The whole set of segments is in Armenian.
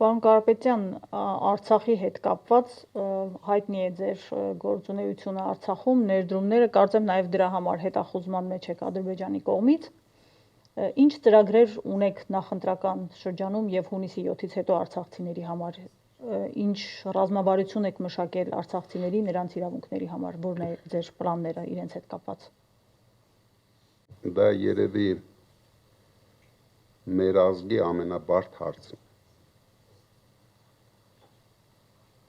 Պարոն Կարապետյան, Արցախի հետ կապված հայտնի է ձեր գործունեությունը Արցախում, ներդրումները, կարծեմ նաև դրա համար հետախուզման մեջ եք Ադրբեջանի կողմից։ Ինչ ծրագրեր ունեք նախընտրական շրջանում եւ հունիսի 7-ից հետո արցախցիների համար, ինչ ռազմավարություն եք մշակել արցախցիների, նրանց իրավունքների համար, որն է ձեր պլանները իրենց հետ կապված։ Դա երևի մեր ազգի ամենաբարդ հարցն է։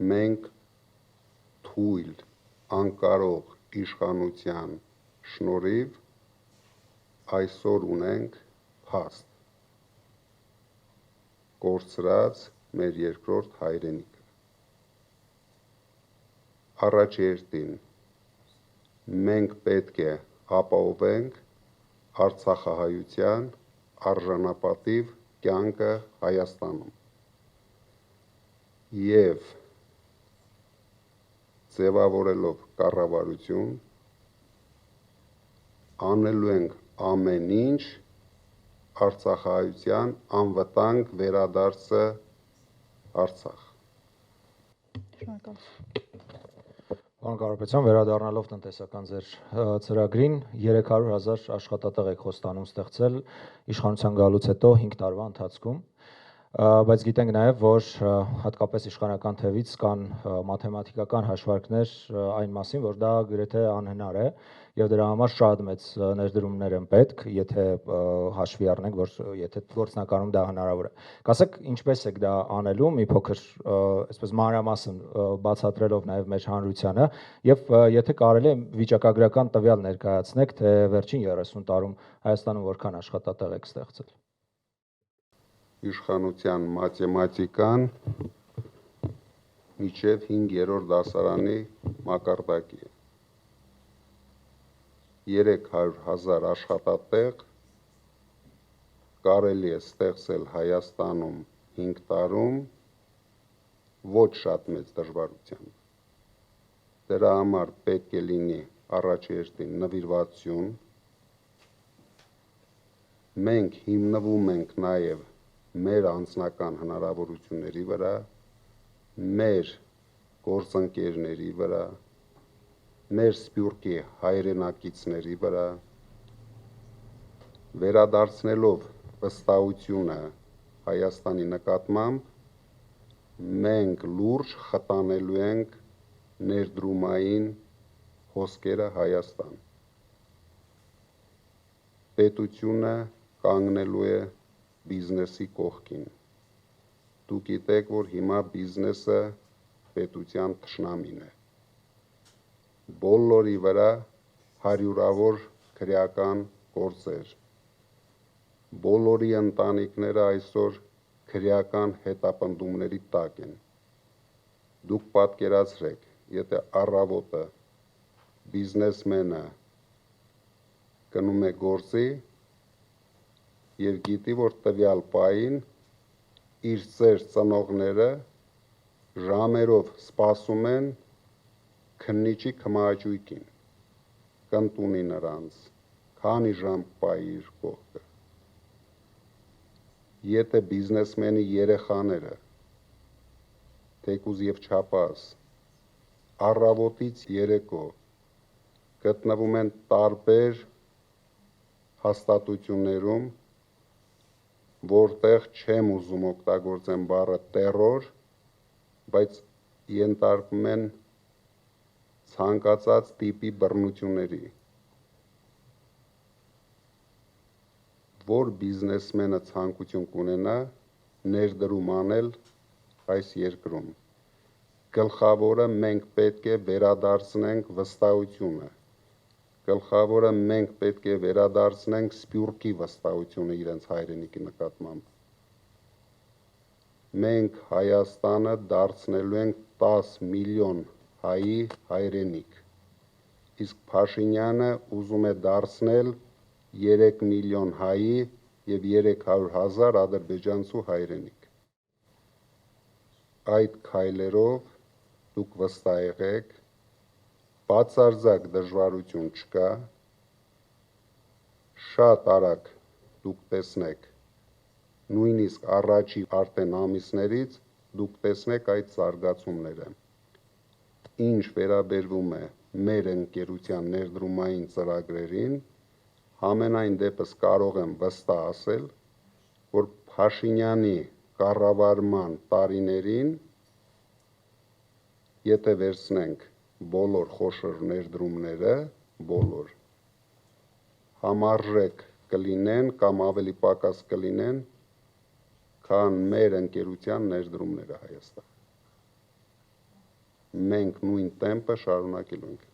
Մենք թույլ, անկարող իշխանության շնորհիվ այսօր ունենք փաստ, կորցրած մեր երկրորդ հայրենիքը։ Առաջերտին մենք պետք է ապահովենք արցախահայության արժանապատիվ կյանքը Հայաստանում եւ ձևավորելով կառավարություն անելու ենք ամեն ինչ արցախահայության անվտանգ վերադարձը Արցախ։ Պարոն Կարապետյան, վերադառնալով տնտեսական ձեր ծրագրին, 300,000 աշխատատեղ եք խոստանում ստեղծել իշխանության գալուց հետո 5 տարվա ընթացքում, բայց գիտենք նաև, որ հատկապես իշխանական թևից կան մաթեմատիկական հաշվարկներ այն մասին, որ դա գրեթե անհնար է եւ դրա համար շատ մեծ ներդրումներ են պետք, եթե հաշվի առնենք, որ եթե գործնականում դա հնարավոր է։ Կասեք, ինչպես եք դա անելու, մի փոքր այսպես մանրամասն բացատրելով նաև մեր հանրությանը, եւ եթե կարելի է վիճակագրական տվյալ ներկայացնեք, թե վերջին 30 տարում Հայաստանում որքան աշխատատեղ եք ստեղծել։ Իշխանության մաթեմատիկան միջև 5-րդ դասարանի մակարդակի է։ 300,000 աշխատատեղ կարելի է ստեղծել Հայաստանում 5 տարում ոչ շատ մեծ դժվարությամբ։ Դրա համար պետք է լինի առաջերտին նվիրվածություն։ Մենք հիմնվում ենք նաև մեր անձնական հնարավորությունների վրա, մեր գործընկերների վրա, մեր սփյուռքի հայրենակիցների վրա, վերադարձնելով վստահությունը Հայաստանի նկատմամբ, մենք լուրջ խթանելու ենք ներդրումային հոսքերը Հայաստան։ Պետությունը կանգնելու է բիզնեսի կողքին։ Դուք գիտեք, որ հիմա բիզնեսը պետության թշնամին է։ Բոլորի վրա հարյուրավոր քրեական գործեր։ Բոլորի ընտանիքները այսօր քրեական հետապնդումների տակ են։ Դուք պատկերացրեք, եթե առավոտը բիզնեսմենը գնում է գործի եւ գիտի, որ տվյալ պահին իր ծեր ծնողները ժամերով սպասում են քննիչի քմահաճույքին, կընտունի նրանց, քանի ժամ պահի իր կողքը։ Եթե բիզնեսմենի երեխաները թեկուզ եւ չափած առավոտից երեկո գտնվում են տարբեր հաստատություններում, որտեղ չեմ ուզում օգտագործեմ բառը տերոր, բայց ենթարկվում են ցանկացած տիպի բռնությունների, որ բիզնեսմենը ցանկություն կունենա ներդրում անել այս երկրում։ Գլխավորը մենք պետք է վերադարձնենք վստահությունը, գլխավորը մենք պետք է վերադարձնենք սփյուռքի վստահությունը իրենց հայրենիքի նկատմամբ։ Մենք Հայաստանը դարձնելու ենք 10 միլիոն հայի հայրենիք, իսկ Փաշինյանը ուզում է դարձնել 3 միլիոն հայի եւ 300,000 ադրբեջանցու հայրենիք։ Այդ քայլերով դուք վստահ եղեք, բացարձակ դժվարություն չկա, շատ արագ դուք տեսնեք նույնիսկ առաջի արդեն ամիսներից դուք տեսնեք այդ զարգացումները։ Ինչ վերաբերվում է մեր ընկերության ներդրումային ծրագրերին, համենայն դեպս կարող եմ վստահ ասել, որ Փաշինյանի կառավարման տարիներին, եթե վերցնենք բոլոր խոշոր ներդրումները, բոլոր, համարժեք կլինեն կամ ավելի պակաս կլինեն, քան մեր ընկերության ներդրումները Հայաստան։ Մենք նույն տեմպը շարունակելու ենք։